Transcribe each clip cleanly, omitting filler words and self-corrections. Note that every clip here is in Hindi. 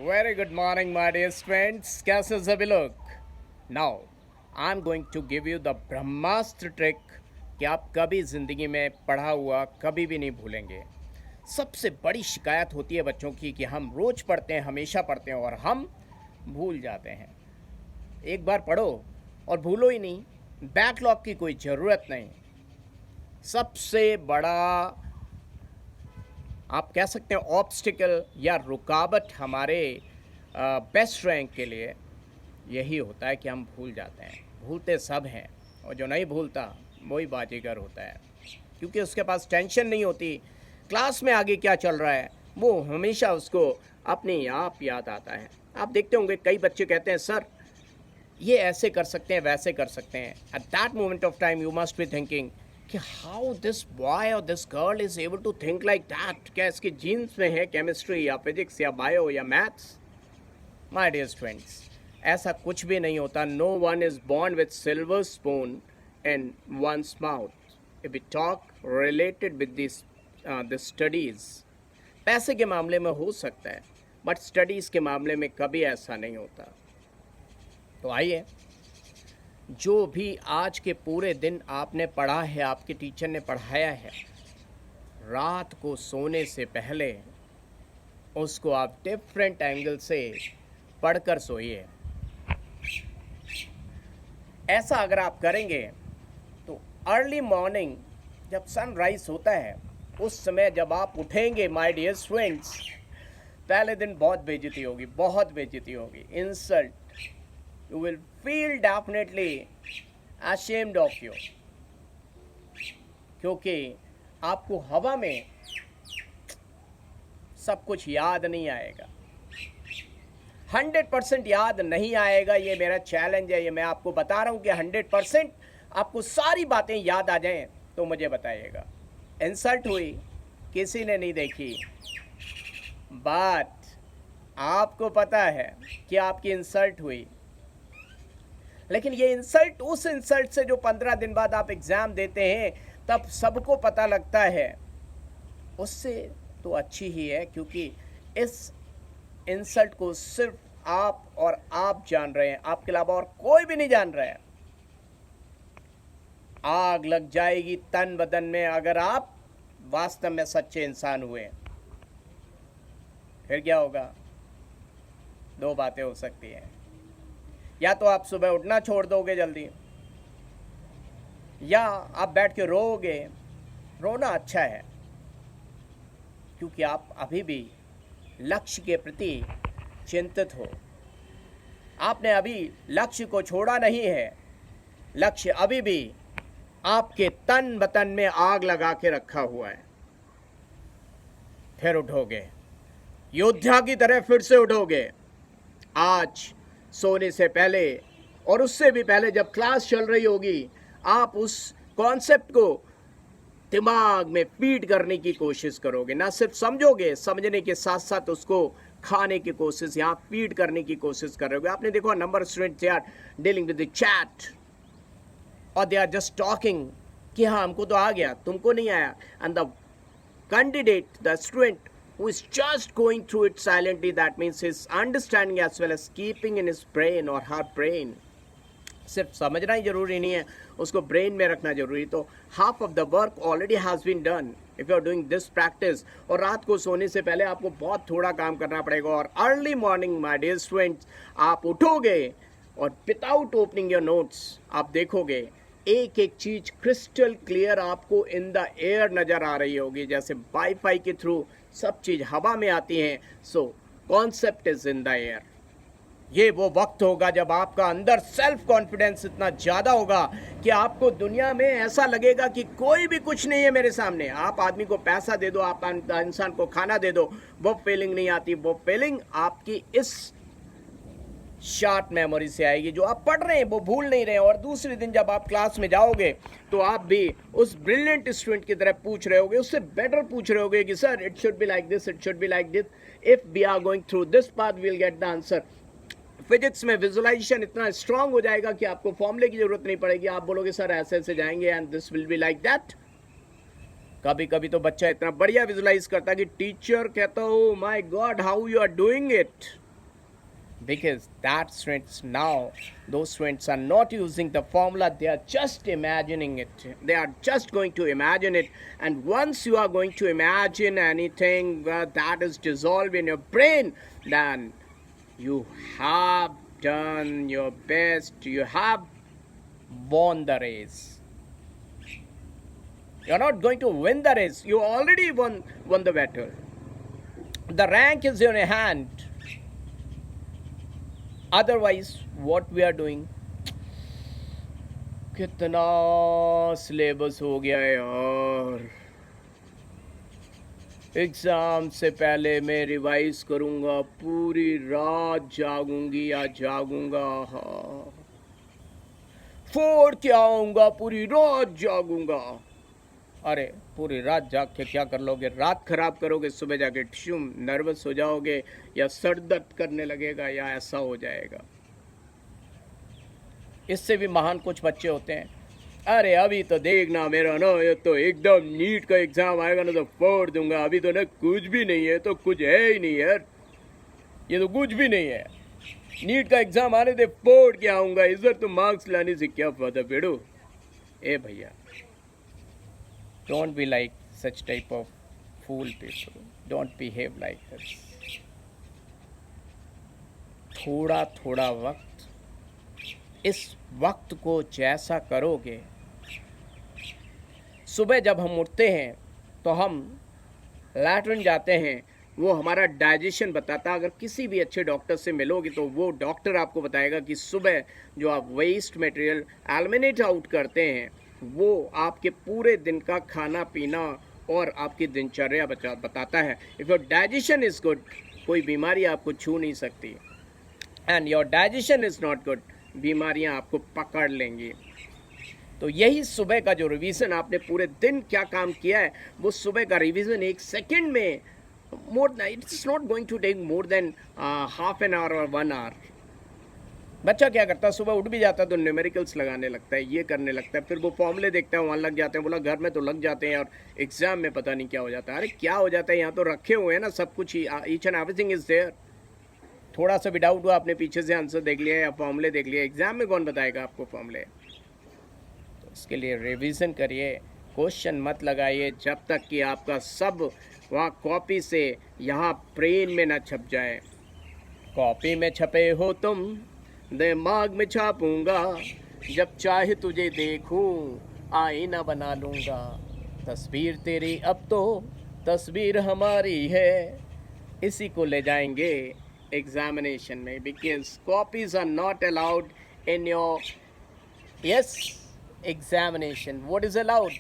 Very good morning, my dear friends. कैसे सभी लोग? Now, I'm going to give you the Brahmastra trick कि आप कभी ज़िंदगी में पढ़ा हुआ कभी भी नहीं भूलेंगे। सबसे बड़ी शिकायत होती है बच्चों की कि हम रोज़ पढ़ते हैं, हमेशा पढ़ते हैं और हम भूल जाते हैं। एक बार पढ़ो और भूलो ही नहीं। बैकलॉग की कोई ज़रूरत नहीं। सबसे बड़ा आप कह सकते हैं ऑब्स्टिकल या रुकावट हमारे बेस्ट रैंक के लिए यही होता है कि हम भूल जाते हैं। भूलते सब हैं और जो नहीं भूलता वही बाजीगर होता है, क्योंकि उसके पास टेंशन नहीं होती क्लास में आगे क्या चल रहा है, वो हमेशा उसको अपने आप याद आता है। आप देखते होंगे कई बच्चे कहते हैं सर ये ऐसे कर सकते हैं, वैसे कर सकते हैं। At that moment of time you must be thinking कि हाउ दिस बॉय और this girl is able to think like that. क्या इसके जीन्स में है केमिस्ट्री या फिजिक्स या बायो या मैथ्स? माय डियर फ्रेंड्स, ऐसा कुछ भी नहीं होता। No one is born with silver spoon in one's mouth. If we talk related with this studies, पैसे के मामले में हो सकता है, बट स्टडीज़ के मामले में कभी ऐसा नहीं होता। तो आइए, जो भी आज के पूरे दिन आपने पढ़ा है, आपके टीचर ने पढ़ाया है, रात को सोने से पहले उसको आप डिफरेंट एंगल से पढ़कर सोइए। ऐसा अगर आप करेंगे तो अर्ली मॉर्निंग जब सनराइज होता है उस समय जब आप उठेंगे माय डियर स्टूडेंट्स, पहले दिन बहुत बेइज्जती होगी, बहुत बेइज्जती होगी, insult. You will feel definitely ashamed of you, क्योंकि आपको हवा में सब कुछ याद नहीं आएगा। 100% याद नहीं आएगा, ये मेरा चैलेंज है। ये मैं आपको बता रहा हूँ कि 100% आपको सारी बातें याद आ जाएं तो मुझे बताइएगा। इंसल्ट हुई, किसी ने नहीं देखी, बट आपको पता है कि आपकी इंसल्ट हुई। लेकिन ये इंसल्ट उस इंसल्ट से जो 15 दिन बाद आप एग्ज़ाम देते हैं तब सबको पता लगता है, उससे तो अच्छी ही है, क्योंकि इस इंसल्ट को सिर्फ आप और आप जान रहे हैं, आपके अलावा और कोई भी नहीं जान रहा है। आग लग जाएगी तन बदन में अगर आप वास्तव में सच्चे इंसान हुए। फिर क्या होगा? दो बातें हो सकती हैं। या तो आप सुबह उठना छोड़ दोगे जल्दी, या आप बैठ के रोओगे। रोना अच्छा है, क्योंकि आप अभी भी लक्ष्य के प्रति चिंतित हो। आपने अभी लक्ष्य को छोड़ा नहीं है। लक्ष्य अभी भी आपके तन बतन में आग लगा के रखा हुआ है। फिर उठोगे, योद्धा की तरह फिर से उठोगे। आज सोने से पहले और उससे भी पहले जब क्लास चल रही होगी, आप उस कॉन्सेप्ट को दिमाग में फीड करने की कोशिश करोगे। ना सिर्फ समझोगे, समझने के साथ साथ उसको खाने की कोशिश, यहाँ फीड करने की कोशिश करोगे। आपने देखो number student they are dealing with the chat और दे आर जस्ट टॉकिंग कि हाँ हमको तो आ गया, तुमको नहीं आया। And the candidate, the student who is just going through it silently, that means his understanding as well as keeping in his brain or her brain, सिर्फ समझना ही जरूरी नहीं है, उसको ब्रेन में रखना जरूरी। तो half of the work already has been done if you are doing this practice. और रात को सोने से पहले आपको बहुत थोड़ा काम करना पड़ेगा। और early morning my dear students, आप उठोगे और विदाउट ओपनिंग योर नोट्स आप देखोगे एक एक चीज क्रिस्टल क्लियर आपको इन द एयर नजर आ रही होगी, जैसे वाईफाई के थ्रू सब चीज हवा में आती है। So concept is in the air. ये वो वक्त होगा जब आपका अंदर सेल्फ कॉन्फिडेंस इतना ज़्यादा होगा कि आपको दुनिया में ऐसा लगेगा कि कोई भी कुछ नहीं है मेरे सामने। आप आदमी को पैसा दे दो, आप इंसान को खाना दे दो, वो फीलिंग नहीं आती। वो फीलिंग आपकी इस शॉर्ट मेमोरी से आएगी। जो आप पढ़ रहे हैं वो भूल नहीं रहे हैं, और दूसरे दिन जब आप क्लास में जाओगे तो आप भी उस ब्रिलियंट स्टूडेंट की तरह पूछ रहे होगे, उससे बेटर पूछ रहे होगे कि sir it should be like this, it should be like this, if we are going through this path we will get the answer. Physics में विजुअलाइजेशन इतना स्ट्रांग हो जाएगा कि आपको फॉर्मूले की जरूरत नहीं पड़ेगी। आप बोलोगे सर ऐसे ऐसे जाएंगे and this will be like that. कभी कभी तो बच्चा इतना बढ़िया विजुलाइज करता है कि टीचर कहता हो my God how you are doing it. because that students now, those students are not using the formula, they are just imagining it, they are just going to imagine it. And once you are going to imagine anything that is dissolved in your brain, then you have done your best, you have won the race. You're not going to win the race, you already won the battle. The rank is in your hand. Otherwise what we are doing, कितना सिलेबस हो गया है यार, एग्ज़ाम से पहले मैं रिवाइज करूँगा, पूरी रात जागूंगी या जागूंगा, हाँ फोड़ के आऊँगा, पूरी रात जागूंगा। अरे पूरी रात जाग के क्या कर लोगे, रात खराब करोगे, सुबह जाके ठुम नर्वस हो जाओगे, या सर दर्द करने लगेगा, या ऐसा हो जाएगा। इससे भी महान कुछ बच्चे होते हैं, अरे अभी तो देखना मेरा ना, ये तो एकदम नीट का एग्ज़ाम आएगा ना तो फोड़ दूंगा, अभी तो ना कुछ भी नहीं है, तो कुछ है ही नहीं यार, ये तो कुछ भी नहीं है, नीट का एग्ज़ाम आने दे फोड़ के आऊँगा, इधर तो मार्क्स लाने से क्या फायदा बेड़ो। ए भैया, don't be like such type of fool people, don't behave like this. थोड़ा थोड़ा वक्त, इस वक्त को जैसा करोगे, सुबह जब हम उठते हैं तो हम लैट्रिन जाते हैं, वो हमारा डाइजेशन बताता है। अगर किसी भी अच्छे डॉक्टर से मिलोगे तो वो डॉक्टर आपको बताएगा कि सुबह जो आप वेस्ट मटेरियल एलिमिनेट आउट करते हैं, वो आपके पूरे दिन का खाना पीना और आपकी दिनचर्या बताता है। If your digestion is good, कोई बीमारी आपको छू नहीं सकती, and your digestion is not good, बीमारियां आपको पकड़ लेंगी। तो यही सुबह का जो रिवीजन, आपने पूरे दिन क्या काम किया है, वो सुबह का रिवीजन एक सेकंड में, it's not going to take more than half an hour और 1 आवर। बच्चा क्या करता है, सुबह उठ भी जाता है तो न्यूमेरिकल्स लगाने लगता है, ये करने लगता है, फिर वो फॉर्मूले देखता है, वहाँ लग जाते हैं, बोला घर में तो लग जाते हैं और एग्जाम में पता नहीं क्या हो जाता है। अरे क्या हो जाता है, यहाँ तो रखे हुए हैं ना सब कुछ ही, each and everything is there. थोड़ा सा भी डाउट हुआ, आपने पीछे से आंसर देख लिया या फॉर्मूले देख लिया, एग्जाम में कौन बताएगा आपको फॉर्मूले। तो इसके लिए रिवीजन करिए, क्वेश्चन मत लगाइए जब तक कि आपका सब वहाँ कॉपी से यहाँ ब्रेन में ना छप जाए। कॉपी में छपे हो तुम, दिमाग में छापूंगा, जब चाहे तुझे देखूं आईना बना लूँगा, तस्वीर तेरी अब तो तस्वीर हमारी है, इसी को ले जाएंगे एग्जामिनेशन में, because copies are not allowed in your examination. What is allowed?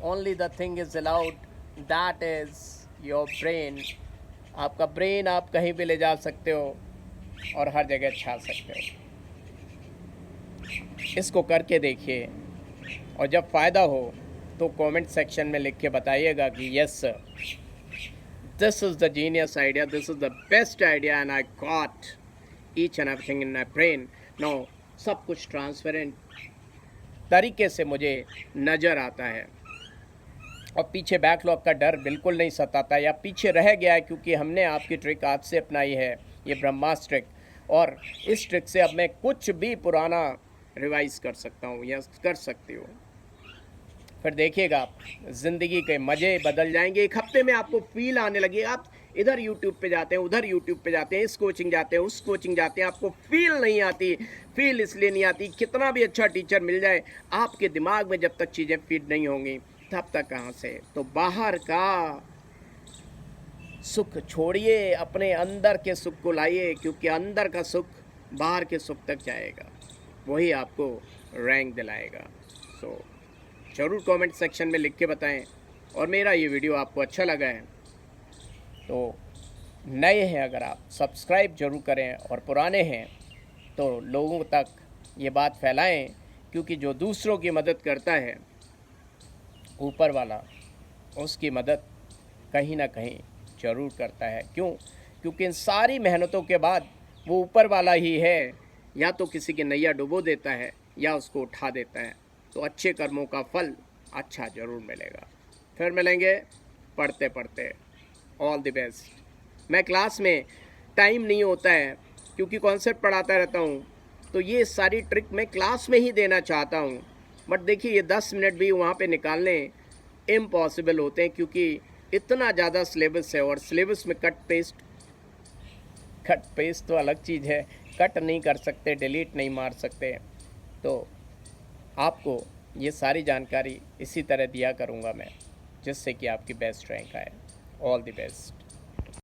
Only the thing is allowed, that is your brain. आपका ब्रेन आप कहीं भी ले जा सकते हो और हर जगह छा सकते हो। इसको करके देखिए, और जब फ़ायदा हो तो कमेंट सेक्शन में लिख के बताइएगा कि yes sir, this is the genius idea, this is the best idea and I got each and everything in my brain. Now सब कुछ ट्रांसपेरेंट तरीके से मुझे नज़र आता है और पीछे बैकलॉग का डर बिल्कुल नहीं सताता या पीछे रह गया है, क्योंकि हमने आपकी ट्रिक आज से अपनाई है, ये ब्रह्मास्त्र ट्रिक, और इस ट्रिक से अब मैं कुछ भी पुराना रिवाइज कर सकता हूँ या कर सकती हूँ। फिर देखिएगा आप, ज़िंदगी के मज़े बदल जाएंगे। एक हफ्ते में आपको फील आने लगेगा, आप इधर यूट्यूब पे जाते हैं, उधर यूट्यूब पे जाते हैं, इस कोचिंग जाते हैं, उस कोचिंग जाते हैं, आपको फील नहीं आती। फील इसलिए नहीं आती, कितना भी अच्छा टीचर मिल जाए, आपके दिमाग में जब तक चीज़ें फिट नहीं होंगी तब तक कहाँ से। तो बाहर का सुख छोड़िए, अपने अंदर के सुख को लाइए, क्योंकि अंदर का सुख बाहर के सुख तक जाएगा, वही आपको रैंक दिलाएगा। सो ज़रूर कमेंट सेक्शन में लिख के बताएं, और मेरा ये वीडियो आपको अच्छा लगा है तो नए हैं अगर आप सब्सक्राइब जरूर करें, और पुराने हैं तो लोगों तक ये बात फैलाएं, क्योंकि जो दूसरों की मदद करता है ऊपर वाला उसकी मदद कहीं ना कहीं ज़रूर करता है। क्यों? क्योंकि इन सारी मेहनतों के बाद वो ऊपर वाला ही है, या तो किसी की नैया डुबो देता है या उसको उठा देता है। तो अच्छे कर्मों का फल अच्छा ज़रूर मिलेगा। फिर मिलेंगे पढ़ते पढ़ते। All the best. मैं क्लास में टाइम नहीं होता है क्योंकि कॉन्सेप्ट पढ़ाता रहता हूँ, तो ये सारी ट्रिक मैं क्लास में ही देना चाहता हूँ। बट देखिए ये 10 मिनट भी वहाँ पे निकालने इम्पॉसिबल होते हैं, क्योंकि इतना ज़्यादा सिलेबस है। और सिलेबस में कट पेस्ट तो अलग चीज़ है, कट नहीं कर सकते, डिलीट नहीं मार सकते। तो आपको ये सारी जानकारी इसी तरह दिया करूँगा मैं, जिससे कि आपकी बेस्ट रैंक आए। All the best.